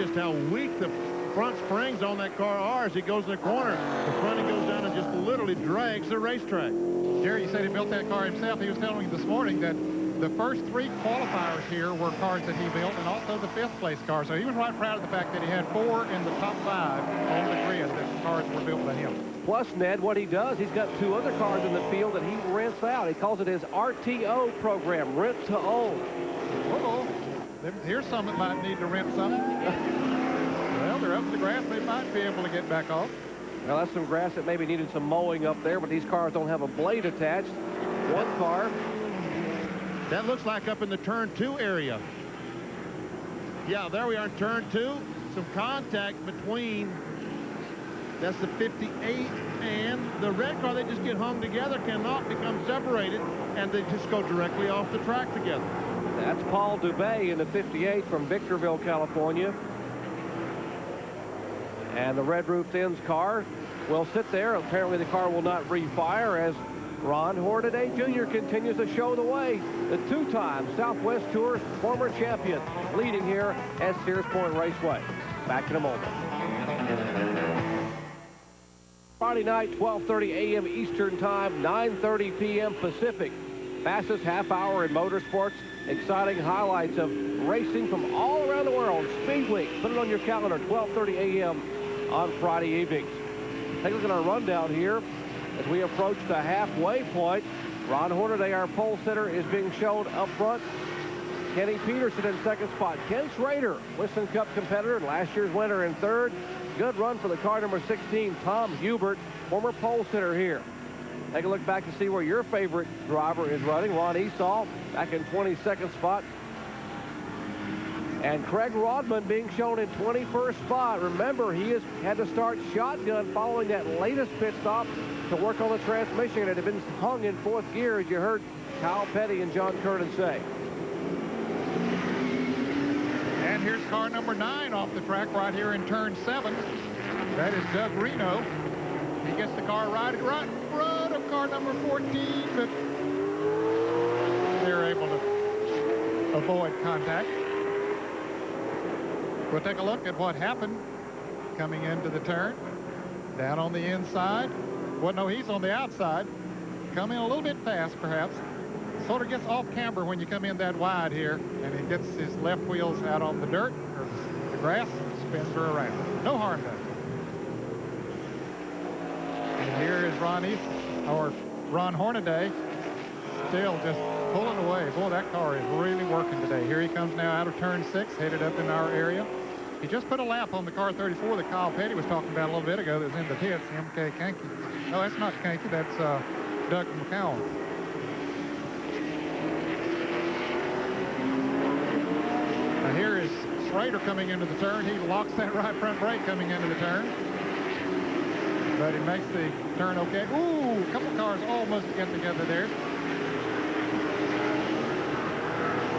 just how weak the front springs on that car are as he goes in the corner. The front end goes down and just literally drags the racetrack. Jerry, you said he built that car himself. He was telling me this morning that the first 3 qualifiers here were cars that he built, and also the 5th place car. So he was right proud of the fact that he had 4 in the top 5 on the grid that cars were built by him. Plus, Ned, what he does, he's got 2 other cars in the field that he rents out. He calls it his RTO program, rent to own. Uh-oh. Here's some that might need to rent something. Well, they're up to the grass. They might be able to get back off. Well, that's some grass that maybe needed some mowing up there, but these cars don't have a blade attached. One car. That looks like up in the turn 2 area. Yeah, there we are in turn 2. Some contact between, that's the 58 and the red car. They just get hung together, cannot become separated, and they just go directly off the track together. That's Paul Dubé in the 58 from Victorville, California. And the red roof ends car will sit there. Apparently the car will not refire as Ron Hornaday Jr. continues to show the way. The 2-time Southwest Tour former champion leading here at Sears Point Raceway. Back in a moment. Friday night, 12:30 a.m. Eastern Time, 9:30 p.m. Pacific. Fastest half hour in motorsports. Exciting highlights of racing from all around the world. Speed Week. Put it on your calendar, 12:30 a.m. on Friday evenings. Take a look at our rundown here. As we approach the halfway point, Ron Hornaday, our pole sitter, is being shown up front. Kenny Peterson in second spot. Ken Schrader, Winston Cup competitor, last year's winner in third. Good run for the car number 16, Tom Hubert, former pole sitter here. Take a look back to see where your favorite driver is running. Ron Esau back in 22nd spot. And Craig Rodman being shown in 21st spot. Remember, he has had to start shotgun following that latest pit stop to work on the transmission. It had been hung in 4th gear, as you heard Kyle Petty and John Curtin say. And here's car number 9 off the track right here in turn 7. That is Doug Reno. He gets the car right in front of car number 14, but they're able to avoid contact. We'll take a look at what happened coming into the turn. Down on the inside. Well, no, he's on the outside. Coming a little bit fast, perhaps. Sort of gets off camber when you come in that wide here, and he gets his left wheels out on the dirt or the grass and spins her around. No harm done. And here is Ron Hornaday, still just pulling away. Boy, that car is really working today. Here he comes now out of turn 6, headed up in our area. He just put a lap on the car 34 that Kyle Petty was talking about a little bit ago that was in the pits, MK Kanky. No, that's not Kanky, that's Doug McCown. Now here is Schrader coming into the turn. He locks that right front brake coming into the turn. But he makes the turn okay. Ooh, a couple cars almost get together there.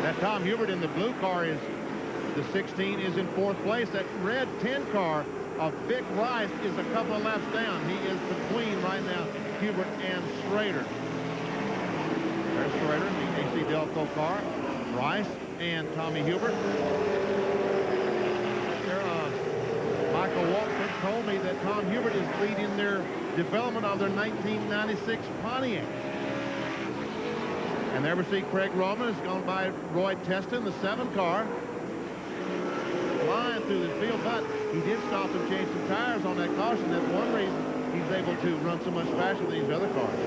That Tom Hubert in the blue car is, the 16 is in 4th place. That red 10 car of Vic Rice is a couple of laps down. He is between right now Hubert and Schrader. There's Schrader in the AC Delco car. Rice and Tommy Hubert. Michael Walford told me that Tom Hubert is leading their development of their 1996 Pontiac. And there we see Craig Rodman has gone by Roy Teston, the 7 car. Flying through the field, but he did stop and change some tires on that caution. That's one reason he's able to run so much faster than these other cars.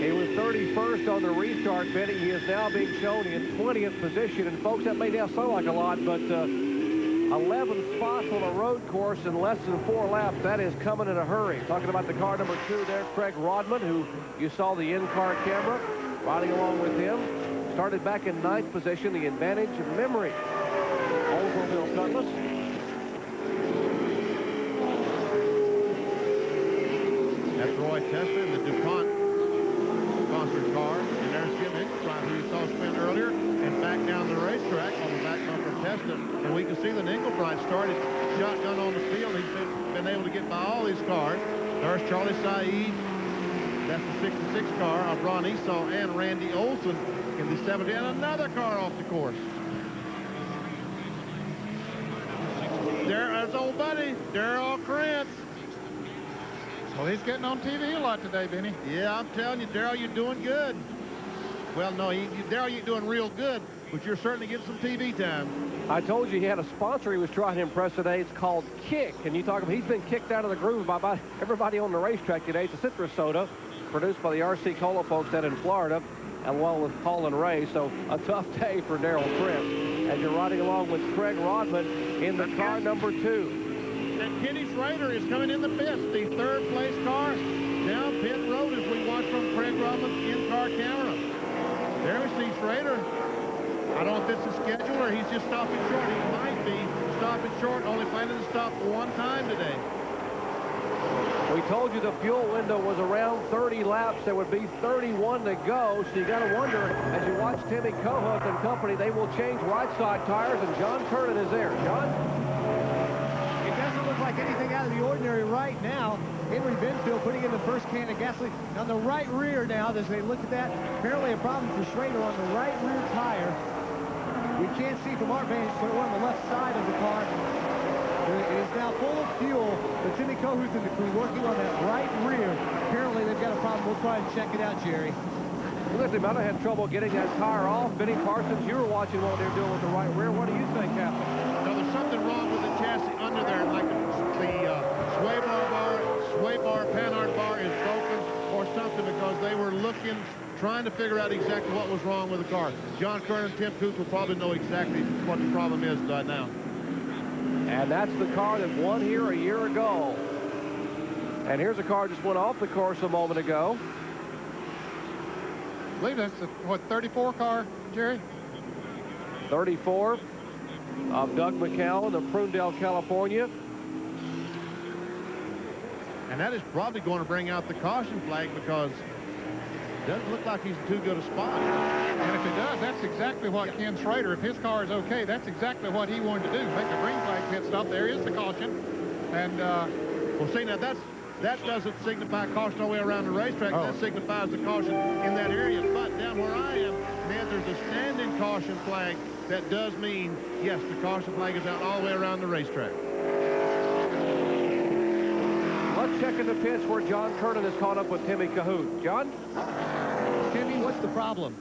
He was 31st on the restart, Benny. He is now being shown in 20th position. And folks, that may now sound like a lot, but 11 spots on a road course in less than 4 laps, that is coming in a hurry. Talking about the car number 2 there, Craig Rodman, who you saw the in-car camera riding along with him. Started back in 9th position, the advantage of memory over Will Douglas. That's Roy Tester in the DuPont sponsored car. And there's Jim Inglebright, who you saw spin earlier, and back down the racetrack on the back bumper of Tester. And we can see that Inglebright started shotgun on the field. He's been able to get by all these cars. There's Charlie Saeed. That's the 66 car of Ron Esau and Randy Olson in the 70. And another car off the course. There's old buddy, Darrell Krantz. Well, he's getting on TV a lot today, Benny. Yeah, I'm telling you, Darrell, you're doing good. Well, no, Darrell, you're doing real good, but you're certainly getting some TV time. I told you he had a sponsor he was trying to impress today. It's called Kick. And you talk about he's been kicked out of the groove by about everybody on the racetrack today. It's a citrus soda produced by the RC Cola folks down in Florida, along with Paul and Ray. So a tough day for Darrell Krantz as you're riding along with Craig Rodman in the car number 2. And Kenny Schrader is coming in the pits, the third place car down pit road as we watch from Craig Rodman's in-car camera. There we see Schrader. I don't know if it's a schedule or he's just stopping short. He might be stopping short, only planning to stop one time today. We told you the fuel window was around 30 laps. There would be 31 to go. So you got to wonder, as you watch Timmy Kohut and company, they will change right side tires, and John Kernan is there. John? It doesn't look like anything out of the ordinary right now. Henry Benfield putting in the first can of gasoline. On the right rear now, as they look at that, apparently a problem for Schrader on the right rear tire. We can't see from our vantage point on the left side of the car. It is now full of fuel, but Timmy Kohut and the crew working on that right rear. Apparently they've got a problem. We'll try and check it out, Jerry. Look, they might have had trouble getting that tire off. Benny Parsons, you were watching what they're doing with the right rear. What do you think, Captain? No, there's something wrong with the chassis under there, like the sway bar, panhard bar is broken or something, because they were trying to figure out exactly what was wrong with the car. John Kernan and Tim Coote will probably know exactly what the problem is now. And that's the car that won here a year ago. And here's a car just went off the course a moment ago. I believe that's the, what, 34 car, Jerry? 34 of Doug McCown of Prunedale, California. And that is probably going to bring out the caution flag, because it doesn't look like he's in too good a spot. And if it does, that's exactly what Ken Schrader, if his car is okay, that's exactly what he wanted to do. Make a green flag pit stop. There is the caution. And, well, see, now that doesn't signify caution all the way around the racetrack. Oh. That signifies the caution in that area. But down where I am, man, there's a standing caution flag. That does mean, yes, the caution flag is out all the way around the racetrack. Let's check in the pits where John Kernan is caught up with Timmy Kohut. John? Timmy, what's the problem?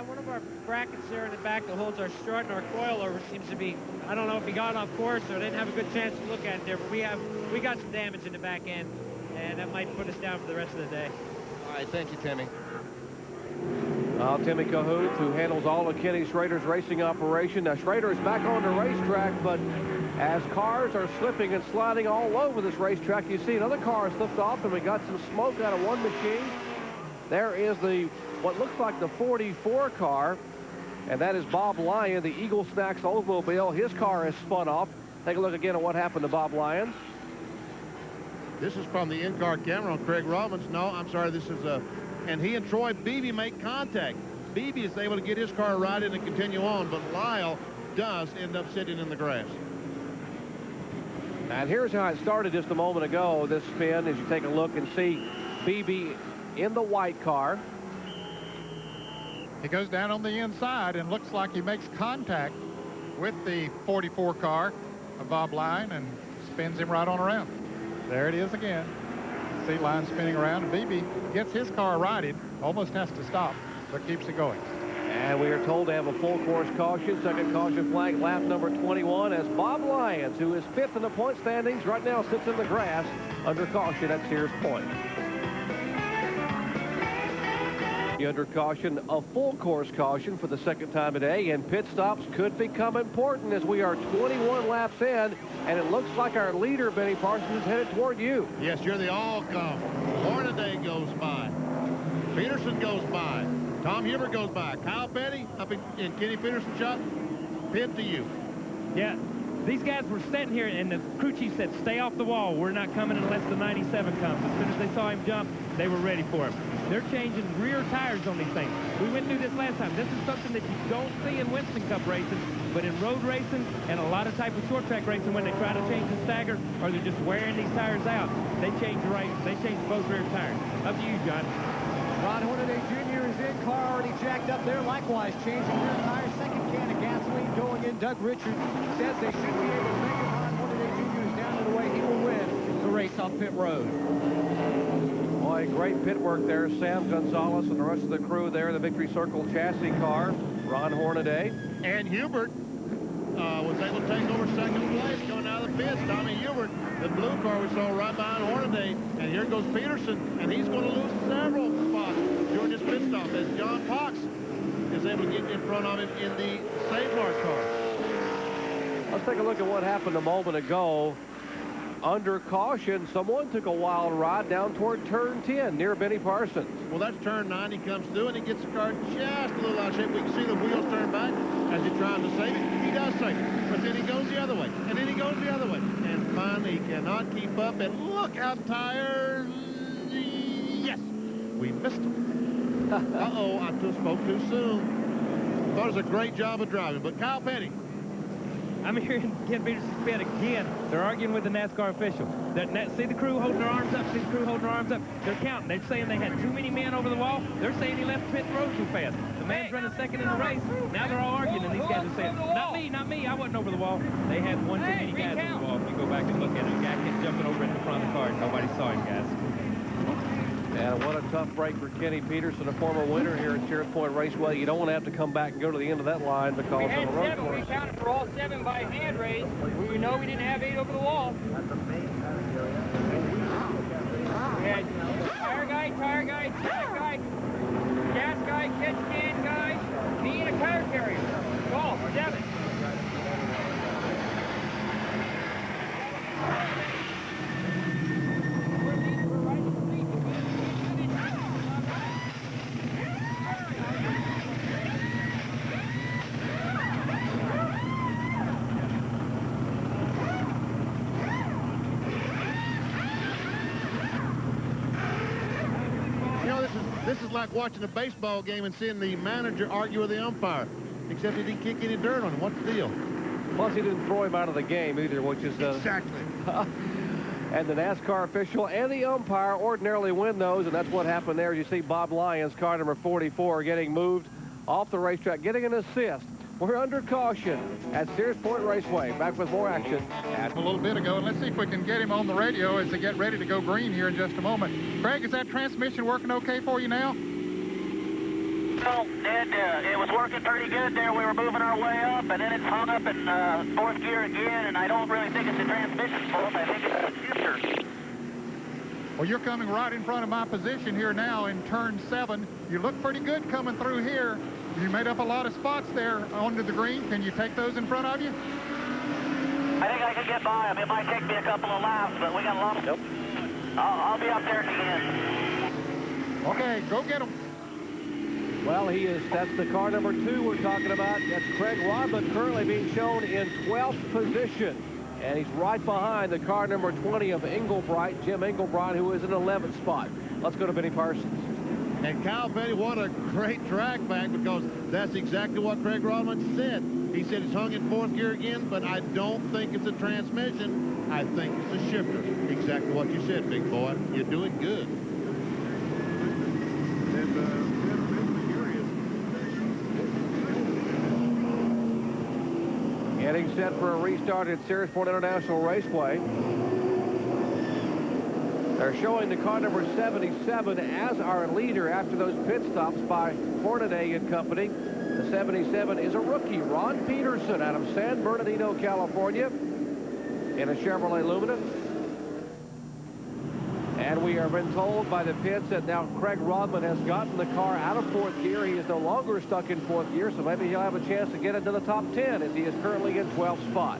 One of our brackets there in the back that holds our strut and our coilover seems to be, I don't know if he got off course or didn't have a good chance to look at it there, but we got some damage in the back end, and that might put us down for the rest of the day. All right, thank you, Timmy. Timmy Kohut, who handles all of Kenny Schrader's racing operation. Now, Schrader is back on the racetrack, but as cars are slipping and sliding all over this racetrack, you see another car slipped off, and we got some smoke out of one machine. There is what looks like the 44 car, and that is Bob Lyon, the Eagle Snacks Oldsmobile. His car has spun off. Take a look again at what happened to Bob Lyon. This is from the in-car camera on Craig Robbins. No, I'm sorry, this is and he and Troy Beebe make contact. Beebe is able to get his car righted and continue on, but Lyle does end up sitting in the grass. And here's how it started just a moment ago, this spin, as you take a look and see Beebe in the white car. he goes down on the inside and looks like he makes contact with the 44 car of Bob Lyon and spins him right on around. There it is again. See Lyon spinning around, and Beebe gets his car righted, almost has to stop, but keeps it going. And we are told to have a full course caution, second caution flag, lap number 21, as Bob Lyons, who is fifth in the point standings, right now sits in the grass under caution at Sears Point. Under caution, a full course caution for the second time today, and pit stops could become important as we are 21 laps in, and it looks like our leader, Benny Parsons, is headed toward you. Yes, you're the all-come. Hornaday goes by. Peterson goes by. Tom Hubert goes by. Kyle Petty up in Kenny Peterson's shop. Pit to you. Yeah, these guys were sitting here, and the crew chief said, stay off the wall. We're not coming unless the 97 comes. As soon as they saw him jump, they were ready for him. They're changing rear tires on these things. We went through this last time. This is something that you don't see in Winston Cup racing, but in road racing and a lot of type of short track racing, when they try to change the stagger or they're just wearing these tires out, they change both rear tires. Up to you, John. Ron Hornaday Jr. is in. Car already jacked up there. Likewise, changing rear tires. Second can of gasoline going in. Doug Richards says they should be able to make it. Ron Hornaday Jr. is down and away. He will win the race off pit road. Boy, great pit work there. Sam Gonzalez and the rest of the crew there in the Victory Circle chassis car. Ron Hornaday. And Hubert was able to take over second place coming out of the pits. Tommy Hubert, the blue car we saw right behind Hornaday. And here goes Peterson, and he's going to lose several spots during this pit stop as John Cox is able to get in front of him in the St. Mark car. Let's take a look at what happened a moment ago. Under caution, someone took a wild ride down toward turn 10 near Benny Parsons. Well, that's turn 9. He comes through, and he gets the car just a little out of shape. We can see the wheels turn back as he's trying to save it. He does save it, but then he goes the other way, and then he goes the other way. And finally, he cannot keep up, and look out, tires. Yes, we missed him. Uh-oh, I spoke too soon. Thought it was a great job of driving, but Kyle Petty. I'm hearing Ken Peterson's pit again. They're arguing with the NASCAR official. See the crew holding their arms up? See the crew holding their arms up? They're counting. They're saying they had too many men over the wall. They're saying he left pit road too fast. The man's running second in the race. Now they're all arguing, and these guys are saying, not me, I wasn't over the wall. They had one too many guys over the wall. If you go back and look at it, the guy kept jumping over in the front of the car, and nobody saw him, guys. And what a tough break for Kenny Peterson, a former winner here at Sears Point Raceway. You don't want to have to come back and go to the end of that line because we of had the road 7. course. We counted for all 7 by hand raise. We know we didn't have 8 over the wall. We had tire guy, tire guy, gas guy, catch can guy, me and a car carrier. All 7. This is like watching a baseball game and seeing the manager argue with the umpire, except he didn't kick any dirt on him. What's the deal? Plus, he didn't throw him out of the game either, which is... Exactly. And the NASCAR official and the umpire ordinarily win those, and that's what happened there. You see Bob Lyons, car number 44, getting moved off the racetrack, getting an assist. We're under caution at Sears Point Raceway. Back with more action A little bit ago, and let's see if we can get him on the radio as they get ready to go green here in just a moment. Craig, is that transmission working okay for you now? Well, it was working pretty good there. We were moving our way up, and then it's hung up in fourth gear again, and I don't really think it's the transmission's fault. I think it's the shifter. Well, you're coming right in front of my position here now in turn 7. You look pretty good coming through here. You made up a lot of spots there onto the green. Can you take those in front of you? I think I can get by them. It might take me a couple of laps, but we got a lot of... Nope. I'll be up there at the end. Okay, go get them. Well, that's the car number 2 we're talking about. That's Craig Rodman, currently being shown in 12th position. And he's right behind the car number 20 of Englebright, Jim Englebright, who is in 11th spot. Let's go to Benny Parsons. And Kyle Petty, what a great track back, because that's exactly what Craig Rodman said. He said it's hung in fourth gear again, but I don't think it's a transmission. I think it's a shifter. Exactly what you said, big boy. You're doing good. Getting set for a restart at Sears Point International Raceway. They're showing the car number 77 as our leader after those pit stops by Hornaday and company. The 77 is a rookie, Ron Peterson, out of San Bernardino, California, in a Chevrolet Lumina. And we have been told by the pits that now Craig Rodman has gotten the car out of fourth gear. He is no longer stuck in fourth gear, so maybe he'll have a chance to get into the top 10 as he is currently in 12th spot.